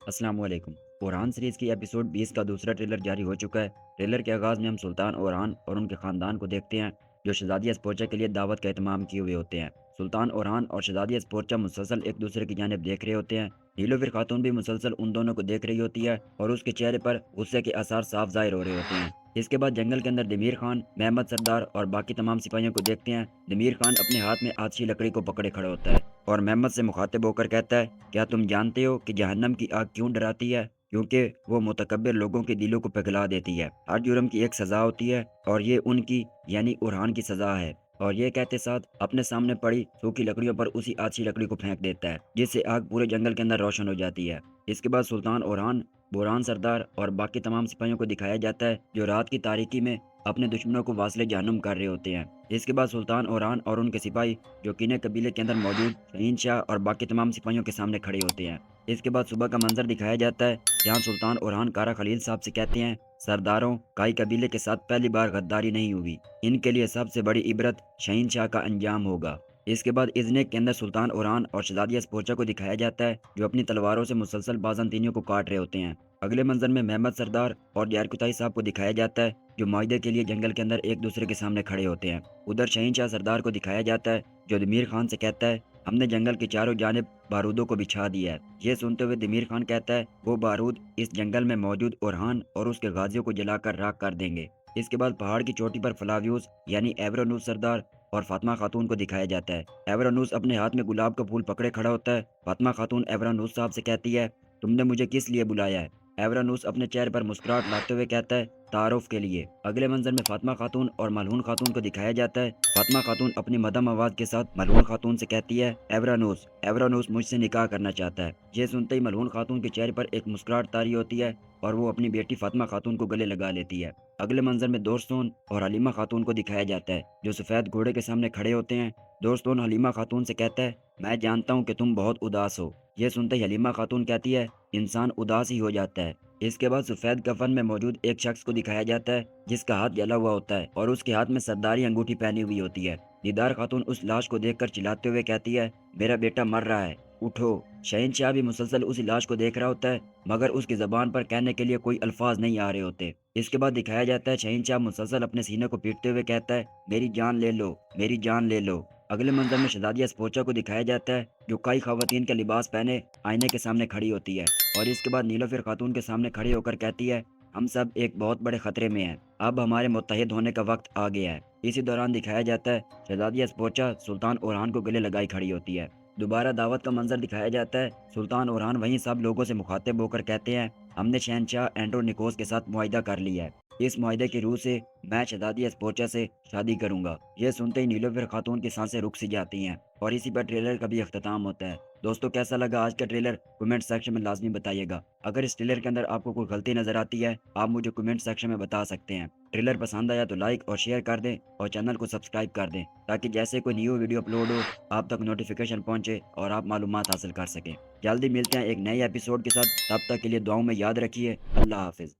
السلام علیکم۔ اوران سیریز کی ایپیسوڈ 20 کا دوسرا ٹریلر جاری ہو چکا ہے۔ ٹریلر کے آغاز میں ہم سلطان اوران اور ان کے خاندان کو دیکھتے ہیں جو شہزادی اسپورچا کے لیے دعوت کا اہتمام کیے ہوئے ہوتے ہیں۔ سلطان اوران اور شہزادی اسپورچا مسلسل ایک دوسرے کی جانب دیکھ رہے ہوتے ہیں۔ نیلوفر خاتون بھی مسلسل ان دونوں کو دیکھ رہی ہوتی ہے اور اس کے چہرے پر غصے کے آثار صاف ظاہر ہو رہے ہوتے ہیں۔ اس کے بعد جنگل کے اندر دمیر خان، محمد سردار اور باقی تمام سپاہیوں کو دیکھتے ہیں۔ دمیر خان اپنے ہاتھ میں آتشی لکڑی کو پکڑے کھڑا ہوتا ہے اور محمد سے مخاطب ہو کر کہتا ہے، کیا تم جانتے ہو کہ جہنم کی آگ کیوں ڈراتی ہے؟ کیونکہ وہ متکبر لوگوں کے دلوں کو پگھلا دیتی ہے۔ ہر جرم کی ایک سزا ہوتی ہے اور یہ ان کی یعنی اورہان کی سزا ہے۔ اور یہ کہتے ساتھ اپنے سامنے پڑی سوکھی لکڑیوں پر اسی آچھی لکڑی کو پھینک دیتا ہے جس سے آگ پورے جنگل کے اندر روشن ہو جاتی ہے۔ اس کے بعد سلطان اوران، بوران سردار اور باقی تمام سپاہیوں کو دکھایا جاتا ہے جو رات کی تاریکی میں اپنے دشمنوں کو واصل جہنم کر رہے ہوتے ہیں۔ اس کے بعد سلطان اوران اور ان کے سپاہی جو کینے قبیلے کے اندر موجود شہین شاہ اور باقی تمام سپاہیوں کے سامنے کھڑے ہوتے ہیں۔ اس کے بعد صبح کا منظر دکھایا جاتا ہے جہاں سلطان اوران کارا خلیل صاحب سے کہتے ہیں، سرداروں، کائی قبیلے کے ساتھ پہلی بار غداری نہیں ہوئی، ان کے لیے سب سے بڑی عبرت شہین شاہ کا انجام ہوگا۔ اس کے بعد ازنے کے اندر سلطان اوران اور شہزادی اسپوچا کو دکھایا جاتا ہے جو اپنی تلواروں سے مسلسل بازنطینیوں کو کاٹ رہے ہوتے ہیں۔ اگلے منظر میں محمد سردار اور یارکتائی صاحب کو دکھایا جاتا ہے جو معاہدے کے لیے جنگل کے اندر ایک دوسرے کے سامنے کھڑے ہوتے ہیں۔ ادھر شہین شاہ سردار کو دکھایا جاتا ہے جو دمیر خان سے کہتا ہے، ہم نے جنگل کی چاروں جانب بارودوں کو بچھا دیا ہے۔ یہ سنتے ہوئے دمیر خان کہتا ہے، وہ بارود اس جنگل میں موجود اورہان اور اس کے غازیوں کو جلا کر راکھ کر دیں گے۔ اس کے بعد پہاڑ کی چوٹی پر فلاویوس یعنی ایورونوس سردار اور فاطمہ خاتون کو دکھایا جاتا ہے۔ ایورونوس اپنے ہاتھ میں گلاب کا پھول پکڑے کھڑا ہوتا ہے۔ فاطمہ خاتون ایورونوس صاحب سے کہتی ہے، تم نے مجھے کس لیے بلایا ہے؟ ایورونوس اپنے چہرے پر مسکراہٹ لاتے ہوئے کہتا ہے، تعارف کے لیے۔ اگلے منظر میں فاطمہ خاتون اور ملعون خاتون کو دکھایا جاتا ہے۔ فاطمہ خاتون اپنی مدھم آواز کے ساتھ ملعون خاتون سے کہتی ہے، ایورونوس مجھ سے نکاح کرنا چاہتا ہے۔ یہ سنتے ہی ملعون خاتون کے چہرے پر ایک مسکراہٹ طاری ہوتی ہے اور وہ اپنی بیٹی فاطمہ خاتون کو گلے لگا لیتی ہے۔ اگلے منظر میں دورسون اور حلیمہ خاتون کو دکھایا جاتا ہے جو سفید گھوڑے کے سامنے کھڑے ہوتے ہیں۔ دورسون حلیمہ خاتون سے کہتا ہے، میں جانتا ہوں کہ تم بہت اداس ہو۔ یہ سنتے ہی حلیمہ خاتون کہتی ہے، انسان اداس ہی ہو جاتا ہے۔ اس کے بعد سفید کفن میں موجود ایک شخص کو دکھایا جاتا ہے جس کا ہاتھ جلا ہوا ہوتا ہے اور اس کے ہاتھ میں سرداری انگوٹھی پہنی ہوئی ہوتی ہے۔ دیدار خاتون اس لاش کو دیکھ کر چلاتے ہوئے کہتی ہے، میرا بیٹا مر رہا ہے، اٹھو۔ شہین شاہ بھی مسلسل اسی لاش کو دیکھ رہا ہوتا ہے مگر اس کی زبان پر کہنے کے لیے کوئی الفاظ نہیں آ رہے ہوتے۔ اس کے بعد دکھایا جاتا ہے شہین شاہ مسلسل اپنے سینے کو پیٹتے ہوئے کہتا ہے، میری جان لے لو، میری جان لے لو۔ اگلے منظر میں شہزادی اسپوچا کو دکھایا جاتا ہے جو کئی خواتین کا لباس پہنے آئینے کے سامنے کھڑی ہوتی ہے اور اس کے بعد نیلوفر خاتون کے سامنے کھڑی ہو کر کہتی ہے، ہم سب ایک بہت بڑے خطرے میں ہیں، اب ہمارے متحد ہونے کا وقت آ گیا ہے۔ اسی دوران دکھایا جاتا ہے شہزادی اسپوچا سلطان اوران کو گلے لگائی کھڑی ہوتی ہے۔ دوبارہ دعوت کا منظر دکھایا جاتا ہے۔ سلطان اوران وہیں سب لوگوں سے مخاطب ہو کر کہتے ہیں، ہم نے شہنشاہ اینڈرونیکوس کے ساتھ معاہدہ کر لیا ہے، اس معاہدے کی روح سے میں شہزادی اسپوچا سے شادی کروں گا۔ یہ سنتے ہی نیلوفر خاتون کی سانسیں رک سی جاتی ہیں اور اسی پر ٹریلر کا بھی اختتام ہوتا ہے۔ دوستو کیسا لگا آج کا ٹریلر کمنٹ سیکشن میں لازمی بتائیے گا۔ اگر اس ٹریلر کے اندر آپ کو کوئی غلطی نظر آتی ہے آپ مجھے کمنٹ سیکشن میں بتا سکتے ہیں۔ ٹریلر پسند آیا تو لائک اور شیئر کر دیں اور چینل کو سبسکرائب کر دیں تاکہ جیسے کوئی نیو ویڈیو اپلوڈ ہو آپ تک نوٹیفیکیشن پہنچے اور آپ معلومات حاصل کر سکیں۔ جلدی ملتے ہیں ایک نئے ایپیسوڈ کے ساتھ، تب تک کے لیے دعاؤں میں یاد رکھیے۔ اللہ حافظ۔